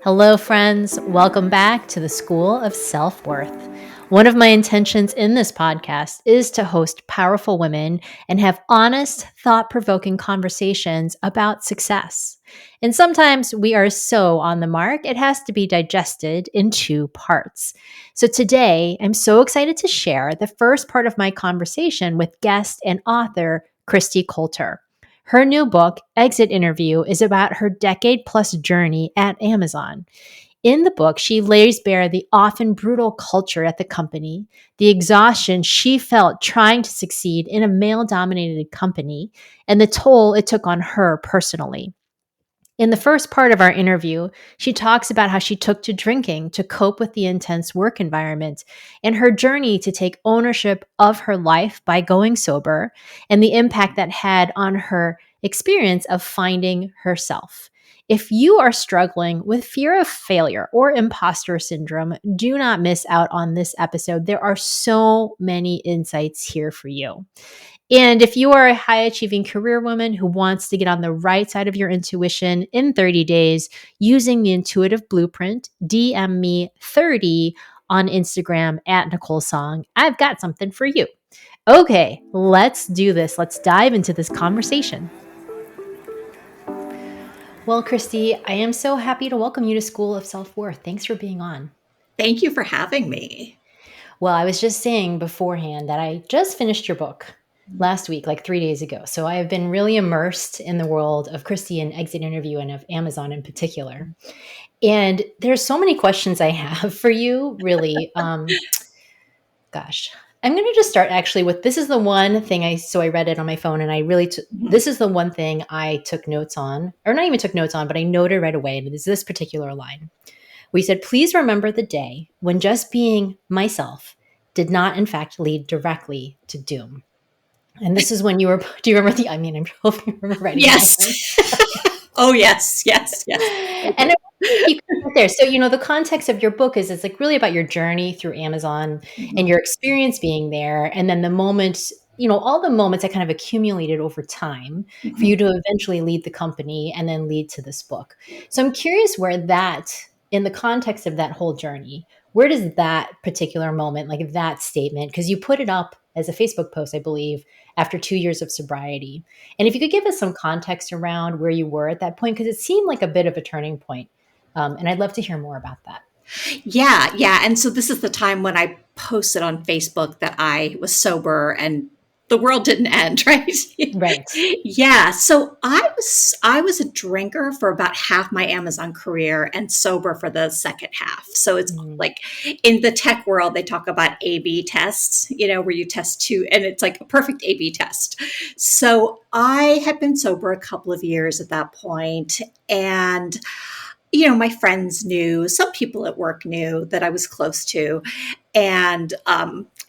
Hello, friends. Welcome back to the School of Self-Worth. One of my intentions in this podcast is to host powerful women and have honest, thought-provoking conversations about success. And sometimes we are so on the mark, it has to be digested in two parts. So today, I'm so excited to share the first part of my conversation with guest and author Kristi Coulter. Her new book, Exit Interview, is about her decade-plus journey at Amazon. In the book, she lays bare the often brutal culture at the company, the exhaustion she felt trying to succeed in a male-dominated company, and the toll it took on her personally. In the first part of our interview, she talks about how she took to drinking to cope with the intense work environment and her journey to take ownership of her life by going sober and the impact that had on her experience of finding herself. If you are struggling with fear of failure or imposter syndrome, do not miss out on this episode. There are so many insights here for you. And if you are a high achieving career woman who wants to get on the right side of your intuition in 30 days using the intuitive blueprint, DM me 30 on Instagram at Nicole Song. I've got something for you. Okay, let's do this. Let's dive into this conversation. Well, Kristi, I am so happy to welcome you to School of Self-Worth. Thanks for being on. Thank you for having me. Well, I was just saying beforehand that I just finished your book last week, like 3 days ago. So I have been really immersed in the world of Kristi and Exit Interview and of Amazon in particular. And there's so many questions I have for you, really. Gosh, I'm going to just start actually with this is the one thing I read it on my phone and I really, this is the one thing I took notes on, or not even took notes on, but I noted right away. And it is this particular line. We said, please remember the day when just being myself did not, in fact, lead directly to doom. And this is when you were, do you remember the, I mean, I'm hoping you remember writing Yes. Oh, yes. And you could get there. So, the context of your book is it's like really about your journey through Amazon and your experience being there. And then the moments, all the moments that kind of accumulated over time for you to eventually lead the company and then lead to this book. So I'm curious where that, in the context of that whole journey, where does that particular moment, like that statement, because you put it up as a Facebook post, I believe, after 2 years of sobriety. And if you could give us some context around where you were at that point, because it seemed like a bit of a turning point. And I'd love to hear more about that. Yeah. And so this is the time when I posted on Facebook that I was sober and the world didn't end, right? Right. Yeah. So I was a drinker for about half my Amazon career and sober for the second half. So it's like in the tech world, they talk about A/B tests, where you test two, and it's like a perfect A/B test. So I had been sober a couple of years at that point, and my friends knew, some people at work knew that I was close to. And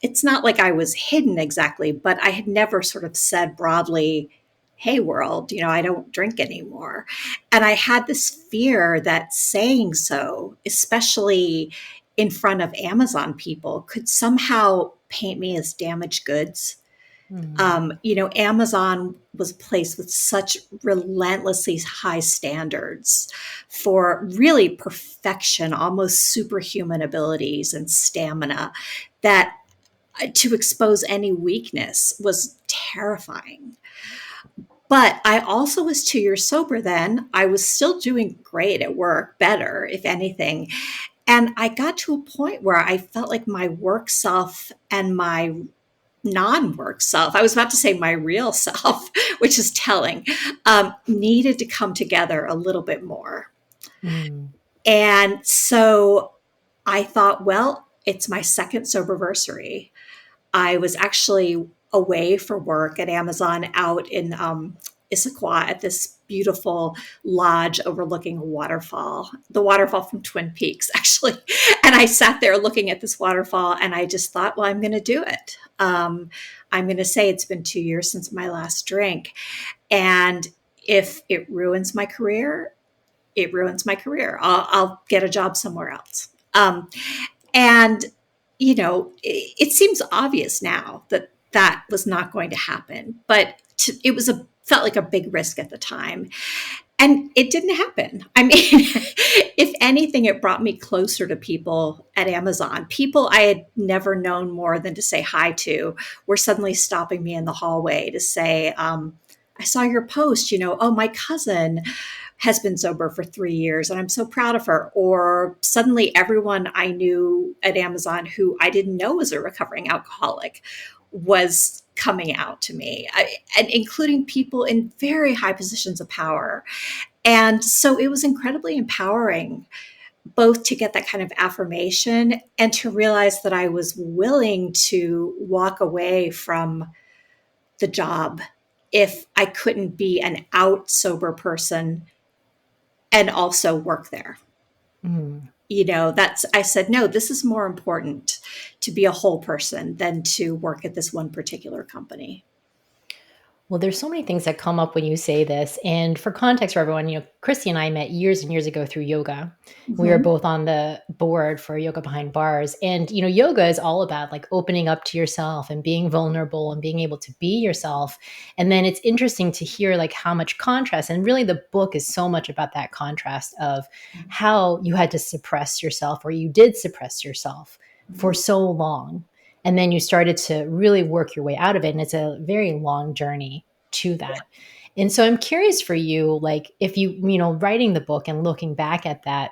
it's not like I was hidden exactly, but I had never sort of said broadly, hey, world, I don't drink anymore. And I had this fear that saying so, especially in front of Amazon people, could somehow paint me as damaged goods. Amazon was a place with such relentlessly high standards for really perfection, almost superhuman abilities and stamina, that to expose any weakness was terrifying. But I also was 2 years sober then. I was still doing great at work, better, if anything. And I got to a point where I felt like my work self and my non-work self, I was about to say my real self, which is telling, needed to come together a little bit more. And so I thought, well, it's my second soberversary. I was actually away for work at Amazon out in Issaquah at this beautiful lodge overlooking a waterfall, the waterfall from Twin Peaks, actually. And I sat there looking at this waterfall and I just thought, well, I'm going to do it. I'm going to say it's been 2 years since my last drink. And if it ruins my career, it ruins my career. I'll get a job somewhere else. And it seems obvious now that that was not going to happen, but felt like a big risk at the time. And it didn't happen. I mean, if anything, it brought me closer to people at Amazon. People I had never known more than to say hi to were suddenly stopping me in the hallway to say, I saw your post, oh, my cousin has been sober for 3 years and I'm so proud of her. Or suddenly everyone I knew at Amazon who I didn't know was a recovering alcoholic was coming out to me, and including people in very high positions of power. And so it was incredibly empowering, both to get that kind of affirmation and to realize that I was willing to walk away from the job if I couldn't be an out sober person and also work there. Mm. I said, no, this is more important to be a whole person than to work at this one particular company. Well, there's so many things that come up when you say this. And for context for everyone, Kristi and I met years and years ago through yoga. We were Mm-hmm. both on the board for Yoga Behind Bars. And, yoga is all about like opening up to yourself and being vulnerable and being able to be yourself. And then it's interesting to hear like how much contrast, and really the book is so much about that contrast of how you had to suppress yourself, or you did suppress yourself for so long. And then you started to really work your way out of it. And it's a very long journey to that. And so I'm curious for you, like if writing the book and looking back at that,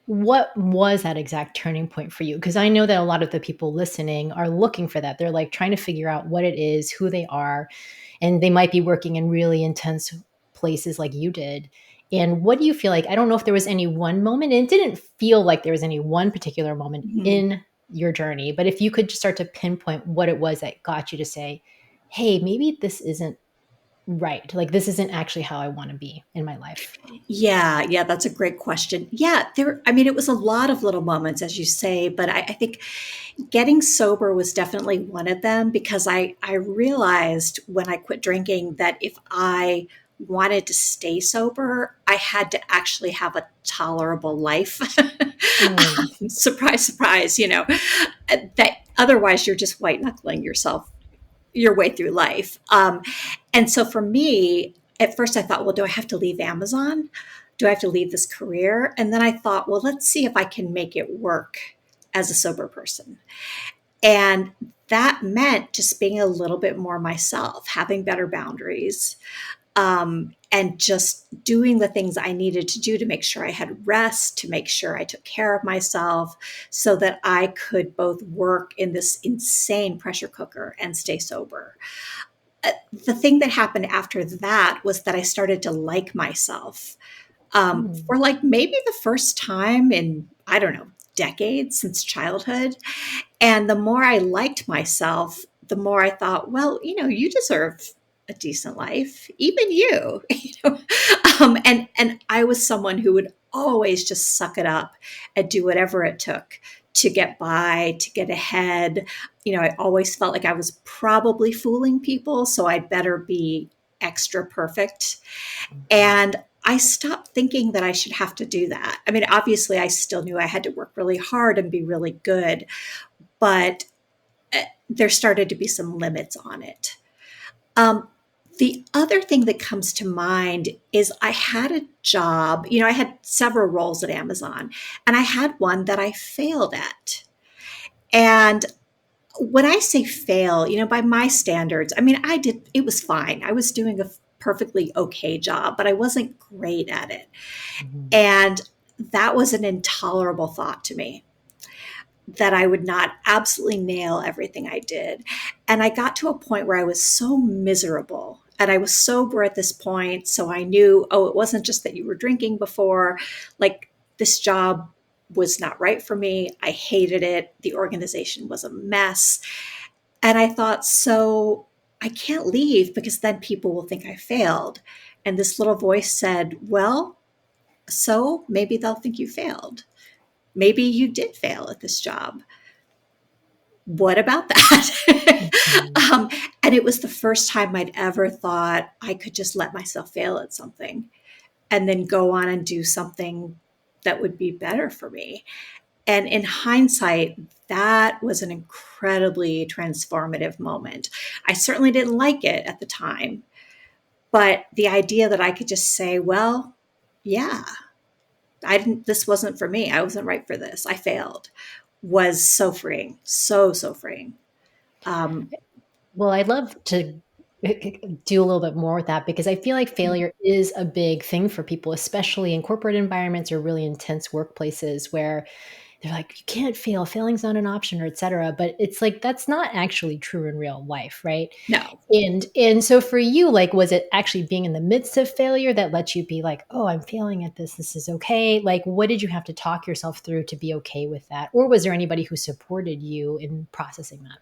what was that exact turning point for you? Because I know that a lot of the people listening are looking for that. They're like trying to figure out what it is, who they are, and they might be working in really intense places like you did. And what do you feel like? I don't know if there was any one moment, and it didn't feel like there was any one particular moment Mm-hmm. in your journey, but if you could just start to pinpoint what it was that got you to say, hey, maybe this isn't right. Like, this isn't actually how I want to be in my life. Yeah, that's a great question. Yeah, it was a lot of little moments, as you say, but I think getting sober was definitely one of them, because I realized when I quit drinking that if I wanted to stay sober, I had to actually have a tolerable life. Mm, Surprise, surprise, that otherwise you're just white knuckling yourself your way through life. And so for me, at first I thought, well, do I have to leave Amazon? Do I have to leave this career? And then I thought, well, let's see if I can make it work as a sober person. And that meant just being a little bit more myself, having better boundaries, and just doing the things I needed to do to make sure I had rest, to make sure I took care of myself so that I could both work in this insane pressure cooker and stay sober. The thing that happened after that was that I started to like myself, mm, for like maybe the first time in, I don't know, decades since childhood. And the more I liked myself, the more I thought, well, you deserve a decent life, even you. And I was someone who would always just suck it up and do whatever it took to get by, to get ahead. I always felt like I was probably fooling people, so I'd better be extra perfect. And I stopped thinking that I should have to do that. I mean, obviously, I still knew I had to work really hard and be really good, but there started to be some limits on it. Um, the other thing that comes to mind is I had a job, I had several roles at Amazon, and I had one that I failed at. And when I say fail, by my standards, it was fine. I was doing a perfectly okay job, but I wasn't great at it. mhm, And that was an intolerable thought to me, that I would not absolutely nail everything I did. And I got to a point where I was so miserable, and I was sober at this point. So I knew, oh, it wasn't just that you were drinking before. Like, this job was not right for me. I hated it. The organization was a mess. And I thought, so I can't leave because then people will think I failed. And this little voice said, well, so maybe they'll think you failed. Maybe you did fail at this job. What about that? mhm, And it was the first time I'd ever thought I could just let myself fail at something and then go on and do something that would be better for me. And in hindsight, that was an incredibly transformative moment. I certainly didn't like it at the time, But the idea that I could just say, well, yeah, this wasn't for me. I wasn't right for this. I failed, was so freeing. So freeing. Um, Well, I'd love to do a little bit more with that because I feel like failure is a big thing for people, especially in corporate environments or really intense workplaces where they're like, you can't fail, failing's not an option, or et cetera. But it's like that's not actually true in real life, right? no, And so for you, like, was it actually being in the midst of failure that let you be like, oh, I'm failing at this, this is okay? Like, what did you have to talk yourself through to be okay with that? Or was there anybody who supported you in processing that?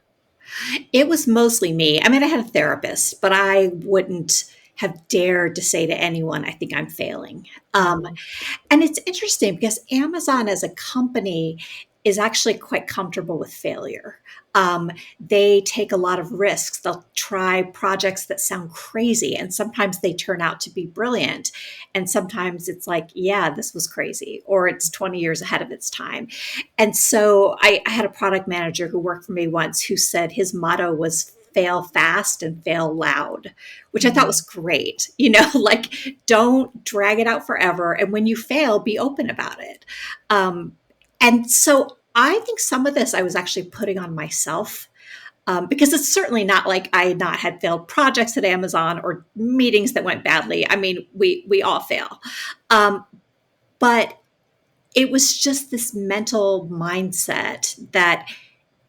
it was mostly me. I mean, I had a therapist, but I wouldn't have dared to say to anyone, I think I'm failing. Mm, And it's interesting because Amazon as a company is actually quite comfortable with failure. They take a lot of risks. They'll try projects that sound crazy, and sometimes they turn out to be brilliant. And sometimes it's like, yeah, this was crazy, or it's 20 years ahead of its time. And so I had a product manager who worked for me once who said his motto was fail fast and fail loud, which I thought was mm, great. Like don't drag it out forever. And when you fail, be open about it. And so I think some of this I was actually putting on myself, because it's certainly not like I not had failed projects at Amazon or meetings that went badly. I mean, we all fail. But it was just this mental mindset that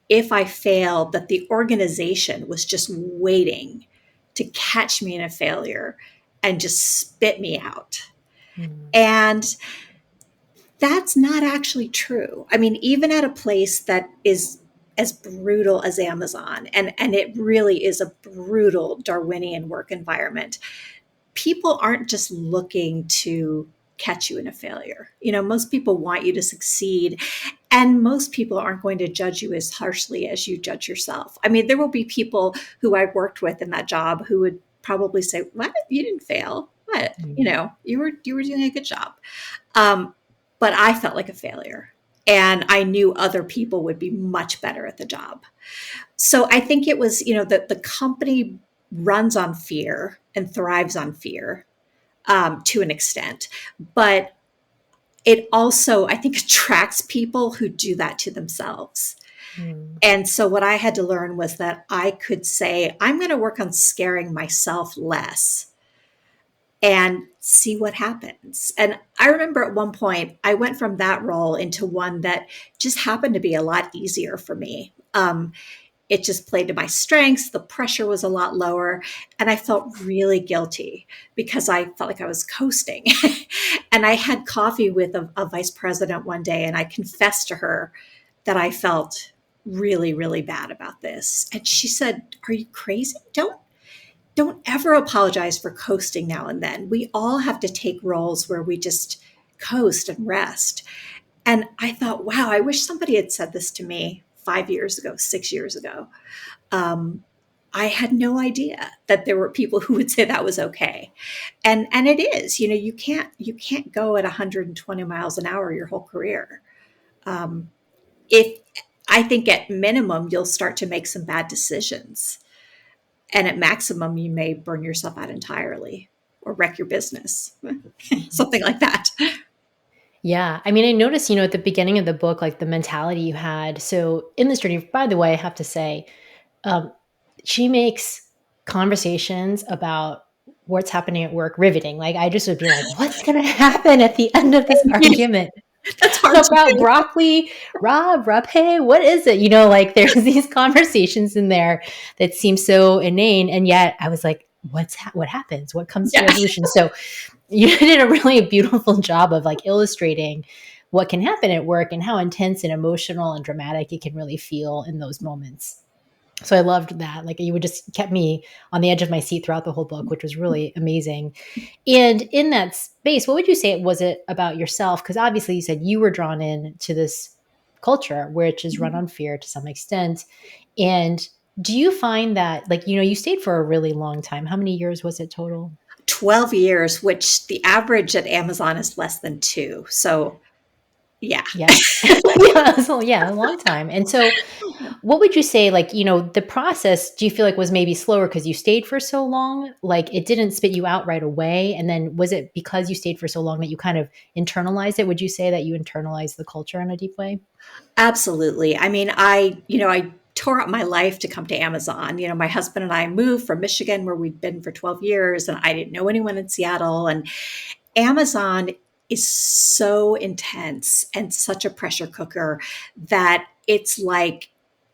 if I failed, that the organization was just waiting to catch me in a failure and just spit me out. mm, And that's not actually true. I mean, even at a place that is as brutal as Amazon, and it really is a brutal Darwinian work environment, people aren't just looking to catch you in a failure. Most people want you to succeed, and most people aren't going to judge you as harshly as you judge yourself. I mean, there will be people who I've worked with in that job who would probably say, "What? You didn't fail. What? mm, You were doing a good job." Um, but I felt like a failure. And I knew other people would be much better at the job. So I think it was, that the company runs on fear and thrives on fear, to an extent. But it also, I think, attracts people who do that to themselves. mm, And so what I had to learn was that I could say, I'm going to work on scaring myself less and see what happens. And I remember at one point, I went from that role into one that just happened to be a lot easier for me. It just played to my strengths. The pressure was a lot lower. And I felt really guilty because I felt like I was coasting. And I had coffee with a vice president one day, and I confessed to her that I felt really, really bad about this. And she said, "Are you crazy? Don't ever apologize for coasting now and then. We all have to take roles where we just coast and rest." And I thought, wow, I wish somebody had said this to me 5 years ago, 6 years ago. Um, I had no idea that there were people who would say that was okay. And it is, you can't go at 120 miles an hour your whole career. Um, if I think at minimum, you'll start to make some bad decisions. And at maximum, you may burn yourself out entirely or wreck your business, mhm. something like that. Yeah. I mean, I noticed, at the beginning of the book, like the mentality you had. So in this journey, by the way, I have to say, um, she makes conversations about what's happening at work riveting. Like I just would be like, what's going to happen at the end of this argument That's hard to about do. broccoli, rape? What is it? Like there's these conversations in there that seem so inane. And yet I was like, what happens? What comes to Yeah. resolution? So you did a really beautiful job of like illustrating what can happen at work and how intense and emotional and dramatic it can really feel in those moments. So I loved that. Like you would just kept me on the edge of my seat throughout the whole book, which was really amazing. And in that space, what would you say was it about yourself? Because obviously you said you were drawn in to this culture, which is run on fear to some extent. And do you find that like, you stayed for a really long time. How many years was it total? 12 years, which the average at Amazon is less than two. So Yeah. Yeah. Yeah, so yeah, a long time. And so what would you say, like, the process, do you feel like was maybe slower because you stayed for so long? Like it didn't spit you out right away? And then was it because you stayed for so long that you kind of internalized it? Would you say that you internalized the culture in a deep way? Absolutely. I mean, I tore up my life to come to Amazon. My husband and I moved from Michigan, where we'd been for 12 years, and I didn't know anyone in Seattle. And Amazon is so intense and such a pressure cooker that it's like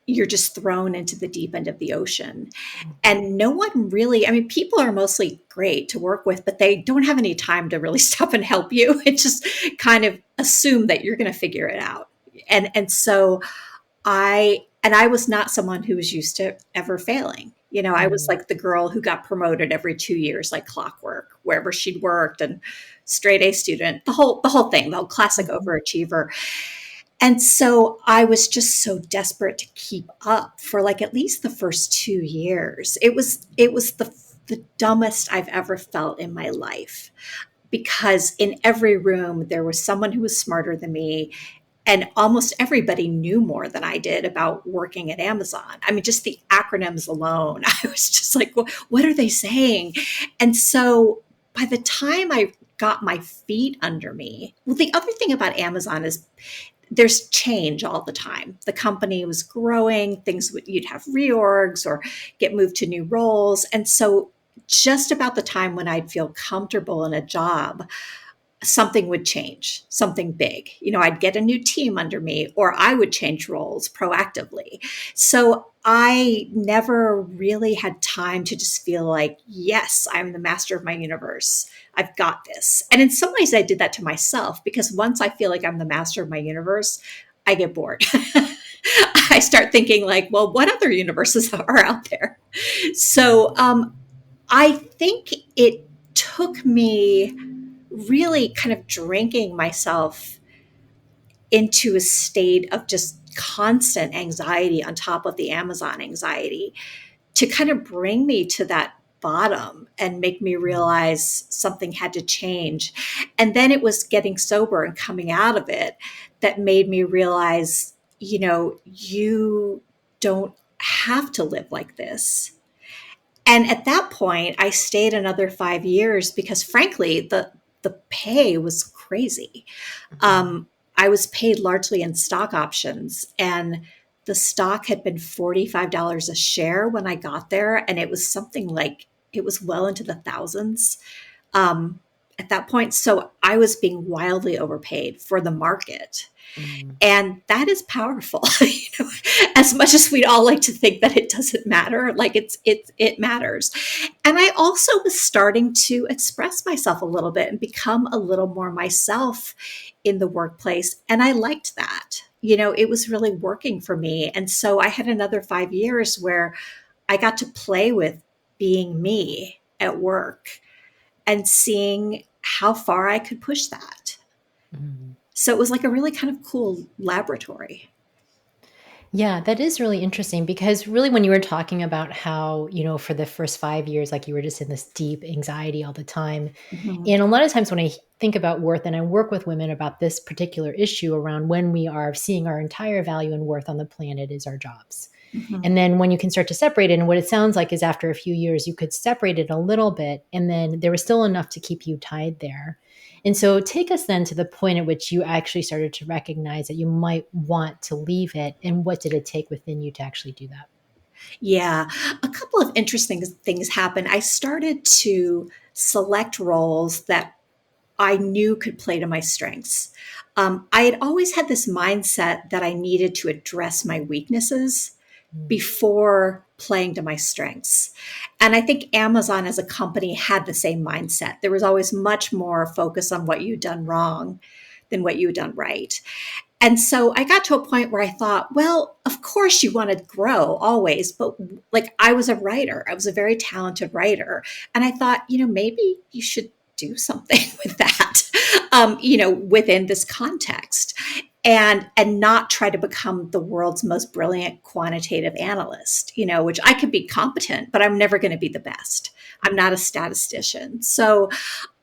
you're just thrown into the deep end of the ocean. Mhm. And no one really, I mean, people are mostly great to work with, but they don't have any time to really stop and help you. It just kind of assume that you're going to figure it out. And so I was not someone who was used to ever failing. I was Mhm. like the girl who got promoted every 2 years, like clockwork, wherever she'd worked, and straight A student, the whole thing, the whole classic Mhm. overachiever. And so I was just so desperate to keep up for like at least the first 2 years. It was the dumbest I've ever felt in my life, because in every room there was someone who was smarter than me, and almost everybody knew more than I did about working at Amazon. I mean, just the acronyms alone, I was just like, what are they saying? And so by the time I got my feet under me, well, the other thing about Amazon is there's change all the time. The company was growing, you'd have reorgs or get moved to new roles. And so just about the time when I'd feel comfortable in a job, something would change, something big. I'd get a new team under me, or I would change roles proactively. So I never really had time to just feel like, yes, I'm the master of my universe. I've got this. And in some ways, I did that to myself, because once I feel like I'm the master of my universe, I get bored. I start thinking, like, well, what other universes are out there? So I think it took me really kind of drinking myself into a state of just constant anxiety on top of the Amazon anxiety to kind of bring me to that bottom and make me realize something had to change. And then it was getting sober and coming out of it that made me realize, you don't have to live like this. And at that point, I stayed another 5 years because, frankly, the pay was crazy. Mhm. Um, I was paid largely in stock options, and the stock had been $45 a share when I got there, and it was something like it was well into the thousands at that point. So I was being wildly overpaid for the market. Mhm. And that is powerful. As much as we'd all like to think that it doesn't matter, like it matters. And I also was starting to express myself a little bit and become a little more myself in the workplace. And I liked that. It was really working for me. And so I had another 5 years where I got to play with being me at work and seeing how far I could push that. Mhm. So it was like a really kind of cool laboratory. Yeah, that is really interesting because really when you were talking about how, for the first 5 years, like you were just in this deep anxiety all the time. Mhm. And a lot of times when I think about worth and I work with women about this particular issue around when we are seeing our entire value and worth on the planet is our jobs. Mhm. And then when you can start to separate it, and what it sounds like is after a few years, you could separate it a little bit, and then there was still enough to keep you tied there. And so take us then to the point at which you actually started to recognize that you might want to leave it. And what did it take within you to actually do that? Yeah, a couple of interesting things happened. I started to select roles that I knew could play to my strengths. I had always had this mindset that I needed to address my weaknesses Mm. before playing to my strengths. And I think Amazon as a company had the same mindset. There was always much more focus on what you'd done wrong than what you had done right. And so I got to a point where I thought, well, of course you want to grow always, but like I was a writer, I was a very talented writer. And I thought, maybe you should do something with that, within this context. and not try to become the world's most brilliant quantitative analyst, which I could be competent, but I'm never going to be the best. I'm not a statistician. So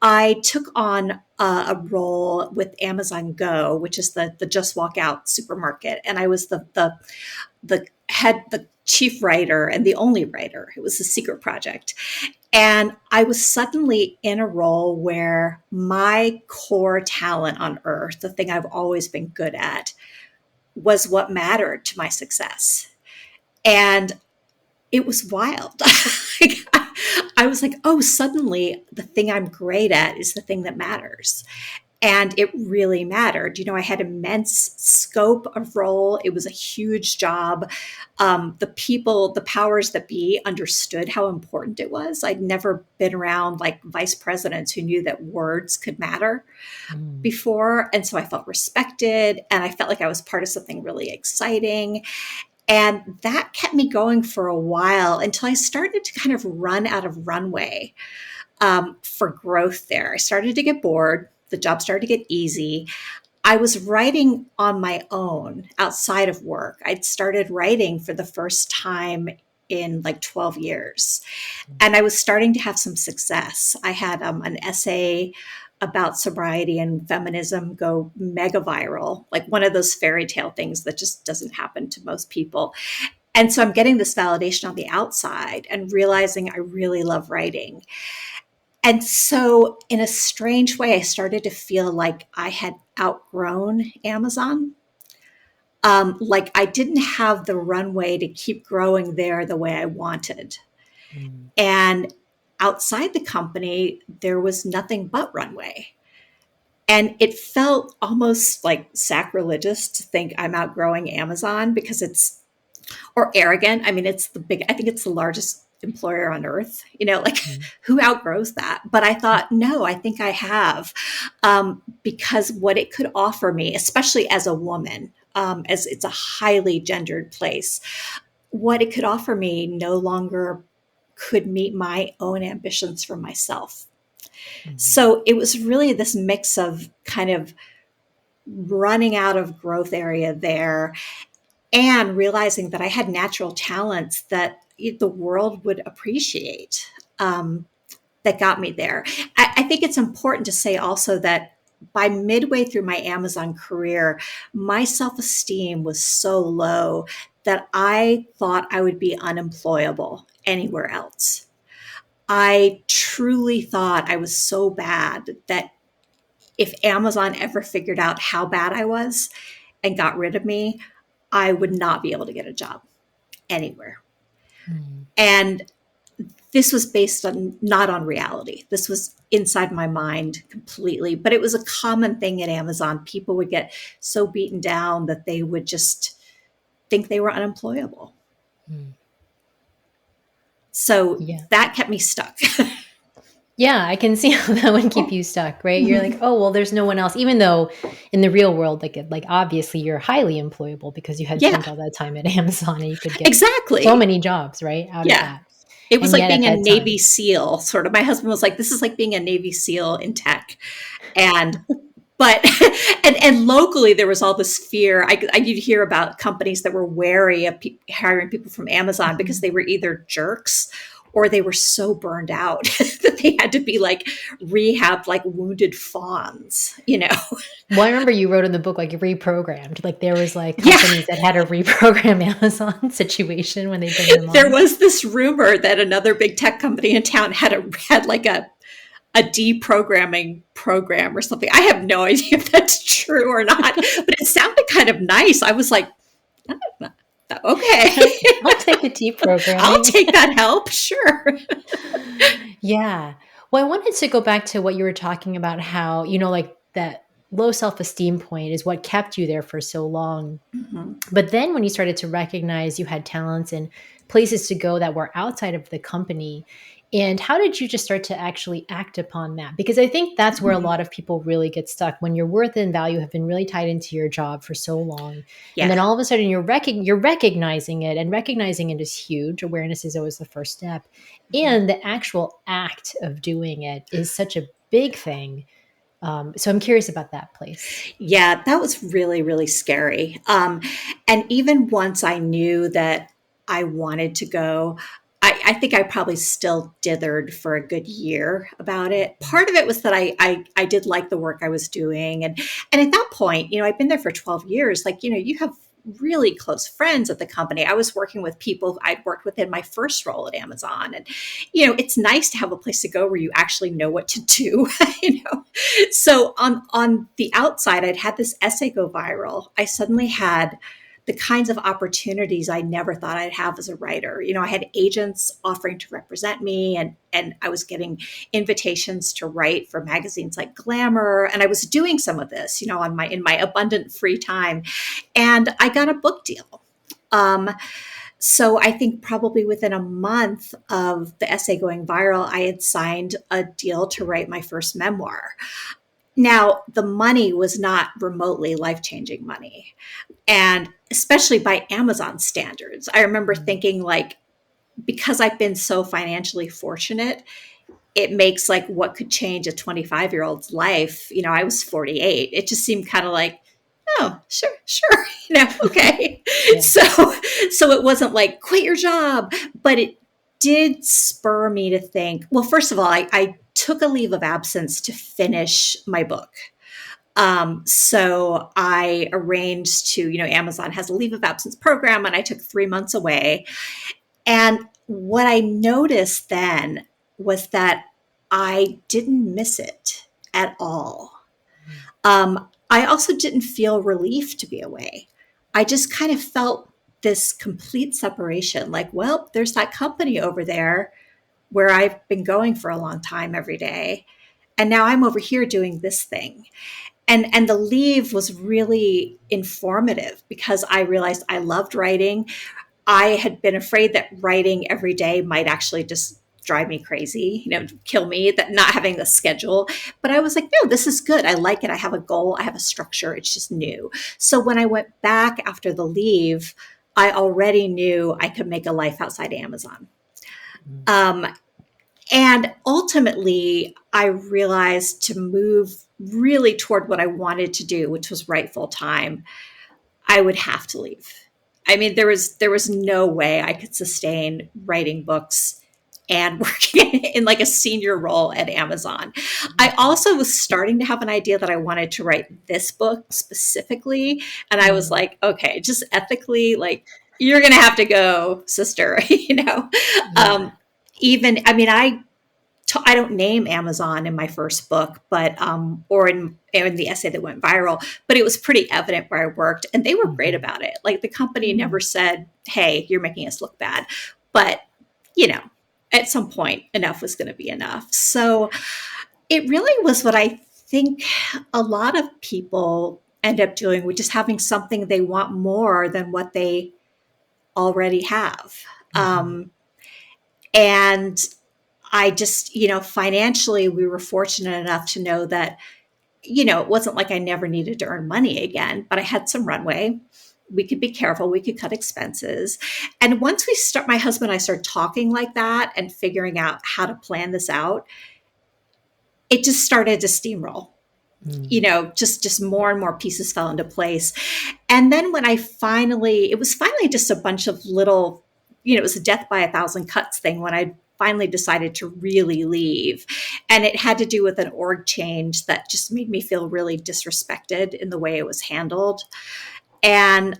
I took on a role with Amazon Go, which is the just walk out supermarket, and I was the chief writer and the only writer. It was a secret project. And I was suddenly in a role where my core talent on earth, the thing I've always been good at, was what mattered to my success. And it was wild. I was like, oh, suddenly the thing I'm great at is the thing that matters. And it really mattered. I had immense scope of role. It was a huge job. The powers that be understood how important it was. I'd never been around like vice presidents who knew that words could matter before. And so I felt respected and I felt like I was part of something really exciting. And that kept me going for a while until I started to kind of run out of runway for growth there. I started to get bored. The job started to get easy. I was writing on my own outside of work. I'd started writing for the first time in like 12 years. And I was starting to have some success. I had an essay about sobriety and feminism go mega viral, like one of those fairy tale things that just doesn't happen to most people. And so I'm getting this validation on the outside and realizing I really love writing. And so, in a strange way, I started to feel like I had outgrown Amazon. Like I didn't have the runway to keep growing there the way I wanted. And outside the company, there was nothing but runway. And it felt almost like sacrilegious to think I'm outgrowing Amazon because or arrogant. I mean, I think it's the largest employer on earth, like who outgrows that? But I thought, no, I think I have, because what it could offer me, especially as a woman, as it's a highly gendered place, what it could offer me no longer could meet my own ambitions for myself. So it was really this mix of kind of running out of growth area there and realizing that I had natural talents that the world would appreciate, that got me there. I think it's important to say also that by midway through my Amazon career, my self-esteem was so low that I thought I would be unemployable anywhere else. I truly thought I was so bad that if Amazon ever figured out how bad I was and got rid of me, I would not be able to get a job anywhere. And this was based on not on reality. This was inside my mind completely, but it was a common thing at Amazon. People would get so beaten down that they would just think they were unemployable. So that kept me stuck. Yeah, I can see how that would keep you stuck, right? You're like, oh, well, there's no one else. Even though in the real world, like obviously you're highly employable because you had spent all that time at Amazon and you could get so many jobs, right, out of that. It was and like being a Navy time, SEAL, sort of. My husband was like, this is like being a Navy SEAL in tech. But and locally there was all this fear. You'd hear about companies that were wary of hiring people from Amazon because they were either jerks or they were so burned out that they had to be like rehabbed like wounded fawns, Well, I remember you wrote in the book like reprogrammed. Like there was like companies that had to reprogram Amazon situation when they bring them on. There was this rumor that another big tech company in town had like a deprogramming program or something. I have no idea if that's true or not, but it sounded kind of nice. I was like, okay. I'll take a deprogramming. I'll take that help. Sure. Yeah. Well, I wanted to go back to what you were talking about, how, like that low self-esteem point is what kept you there for so long. But then when you started to recognize you had talents and places to go that were outside of the company, and how did you just start to actually act upon that? Because I think that's where a lot of people really get stuck, when your worth and value have been really tied into your job for so long. And then all of a sudden you're recognizing it, and recognizing it is huge. Awareness is always the first step. And the actual act of doing it is such a big thing. So I'm curious about that place. Yeah, that was really, really scary. And even once I knew that I wanted to go, I think I probably still dithered for a good year about it. Part of it was that I did like the work I was doing. And at that point, I've been there for 12 years. Like, you have really close friends at the company. I was working with people I'd worked with in my first role at Amazon. And, it's nice to have a place to go where you actually know what to do, So on the outside, I'd had this essay go viral. I suddenly had the kinds of opportunities I never thought I'd have as a writer. I had agents offering to represent me, and I was getting invitations to write for magazines like Glamour, and I was doing some of this, in my abundant free time, and I got a book deal. So I think probably within a month of the essay going viral, I had signed a deal to write my first memoir. Now, the money was not remotely life-changing money, and especially by Amazon standards. I remember thinking, like, because I've been so financially fortunate, it makes like what could change a 25-year-old's life. I was 48. It just seemed kind of like, oh, sure, okay. Yeah. So it wasn't like quit your job, but it did spur me to think, well, first of all, I took a leave of absence to finish my book. So I arranged to, Amazon has a leave of absence program, and I took 3 months away. And what I noticed then was that I didn't miss it at all. I also didn't feel relief to be away. I just kind of felt this complete separation, like, well, there's that company over there where I've been going for a long time every day. And now I'm over here doing this thing. And the leave was really informative because I realized I loved writing. I had been afraid that writing every day might actually just drive me crazy, kill me, that not having the schedule. But I was like, no, this is good. I like it. I have a goal. I have a structure. It's just new. So when I went back after the leave, I already knew I could make a life outside Amazon. And ultimately, I realized to move really toward what I wanted to do, which was write full time, I would have to leave. I mean, there was no way I could sustain writing books and working in like a senior role at Amazon. I also was starting to have an idea that I wanted to write this book specifically. And I was like, okay, just ethically, like, you're going to have to go, sister, Yeah. Even, I mean, I don't name Amazon in my first book, but or in the essay that went viral, but it was pretty evident where I worked, and they were great about it. Like, the company never said, "Hey, you're making us look bad," but you know, at some point, enough was going to be enough. So it really was what I think a lot of people end up doing, with just having something they want more than what they already have. Mm-hmm. And I just, financially, we were fortunate enough to know that, it wasn't like I never needed to earn money again, but I had some runway. We could be careful. We could cut expenses. And once my husband and I started talking like that and figuring out how to plan this out, it just started to steamroll. Just more and more pieces fell into place. And then when it was finally just a bunch of little, it was a death by a thousand cuts thing when I finally decided to really leave. And it had to do with an org change that just made me feel really disrespected in the way it was handled. And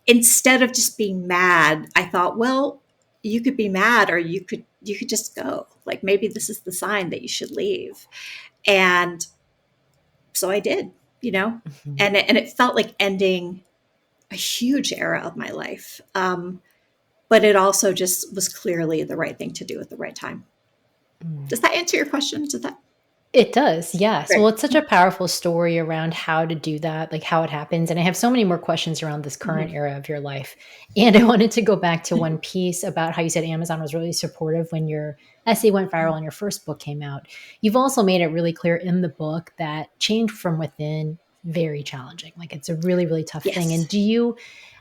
instead of just being mad, I thought, well, you could be mad, or you could just go. Like, maybe this is the sign that you should leave. And so I did, Mm-hmm. and it felt like ending a huge era of my life. But it also just was clearly the right thing to do at the right time. Does that answer your question? Does that? It does, yes. Well, Great. it's such a powerful story around how to do that, like how it happens. And I have so many more questions around this current Mhm. era of your life. And I wanted to go back to one piece about how you said Amazon was really supportive when your essay went viral and your first book came out. You've also made it really clear in the book that change from within very challenging. Like, it's a really, really tough thing. Yes. And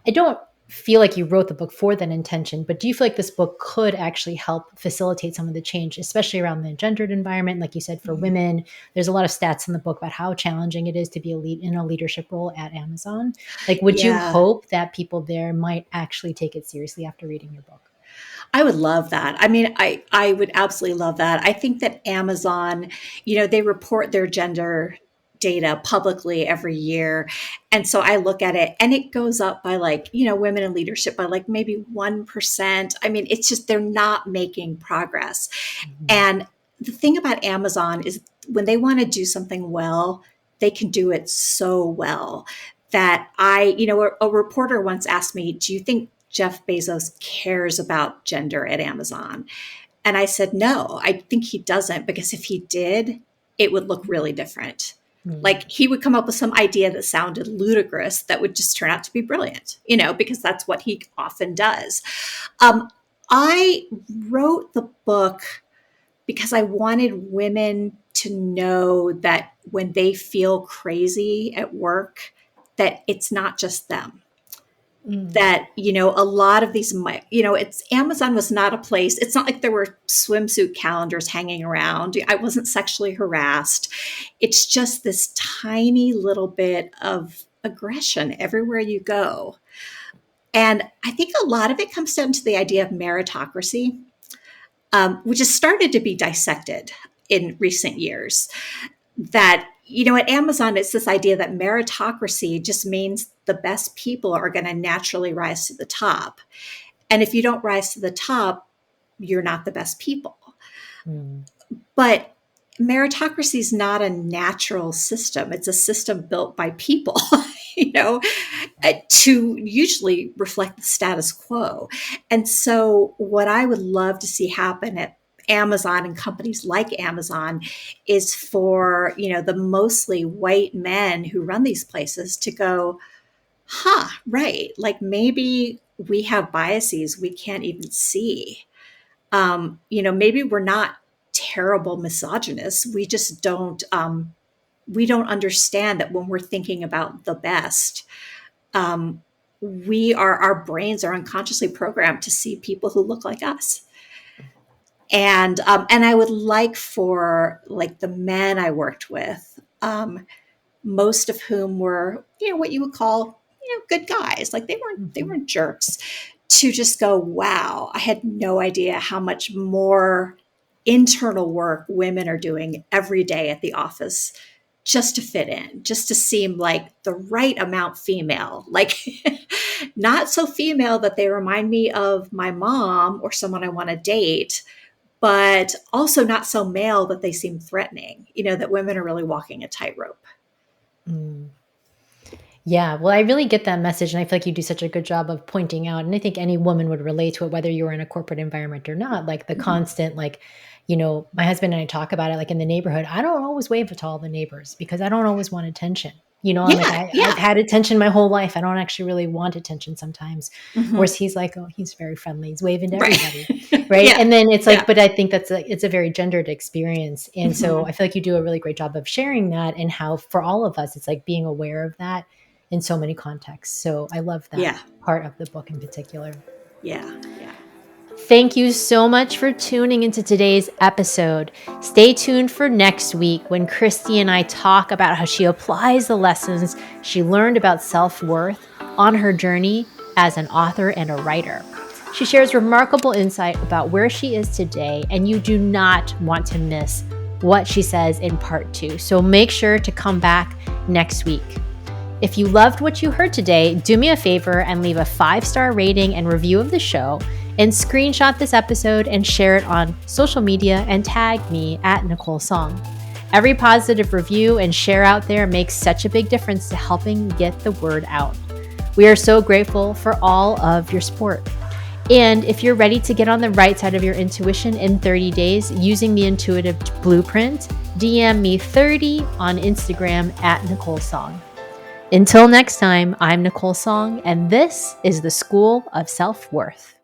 I don't feel like you wrote the book for that intention, but do you feel like this book could actually help facilitate some of the change, especially around the gendered environment? Like you said, for women, there's a lot of stats in the book about how challenging it is to be in a leadership role at Amazon. Like, would you Yeah. hope that people there might actually take it seriously after reading your book? I would love that. I mean, I would absolutely love that. I think that Amazon, they report their gender data publicly every year. And so I look at it and it goes up by women in leadership by maybe 1%. I mean, it's just, they're not making progress. Mm-hmm. And the thing about Amazon is when they want to do something well, they can do it so well that a reporter once asked me, do you think Jeff Bezos cares about gender at Amazon? And I said, no, I think he doesn't, because if he did, it would look really different. Like, he would come up with some idea that sounded ludicrous that would just turn out to be brilliant, because that's what he often does. I wrote the book because I wanted women to know that when they feel crazy at work, that it's not just them. That, a lot of these, it's Amazon was not a place. It's not like there were swimsuit calendars hanging around. I wasn't sexually harassed. It's just this tiny little bit of aggression everywhere you go. And I think a lot of it comes down to the idea of meritocracy, which has started to be dissected in recent years. That, at Amazon, it's this idea that meritocracy just means the best people are going to naturally rise to the top. And if you don't rise to the top, you're not the best people. But meritocracy is not a natural system. It's a system built by people, to usually reflect the status quo. And so what I would love to see happen at Amazon and companies like Amazon is for, the mostly white men who run these places to go, right. Like, maybe we have biases we can't even see. Maybe we're not terrible misogynists. We just we don't understand that when we're thinking about the best, our brains are unconsciously programmed to see people who look like us. And I would like for the men I worked with, most of whom were, what you would call, good guys. Like, they weren't jerks, to just go, wow, I had no idea how much more internal work women are doing every day at the office just to fit in, just to seem like the right amount female, like not so female that they remind me of my mom or someone I want to date, but also not so male that they seem threatening, that women are really walking a tightrope. Yeah, well, I really get that message, and I feel like you do such a good job of pointing out, and I think any woman would relate to it, whether you were in a corporate environment or not, like the constant, my husband and I talk about it, like in the neighborhood, I don't always wave to all the neighbors because I don't always want attention. I've had attention my whole life. I don't actually really want attention sometimes. Whereas he's like, oh, he's very friendly. He's waving to everybody. Right. Yeah. And then it's like, but I think it's a very gendered experience. And so I feel like you do a really great job of sharing that, and how for all of us, it's like being aware of that in so many contexts. So I love that part of the book in particular. Yeah. Thank you so much for tuning into today's episode. Stay tuned for next week when Kristi and I talk about how she applies the lessons she learned about self-worth on her journey as an author and a writer. She shares remarkable insight about where she is today, and you do not want to miss what she says in part 2. So make sure to come back next week. If you loved what you heard today, do me a favor and leave a 5-star rating and review of the show, and screenshot this episode and share it on social media and tag me at Nicole Song. Every positive review and share out there makes such a big difference to helping get the word out. We are so grateful for all of your support. And if you're ready to get on the right side of your intuition in 30 days using the intuitive blueprint, DM me 30 on Instagram at Nicole Song. Until next time, I'm Nicole Song, and this is the School of Self-Worth.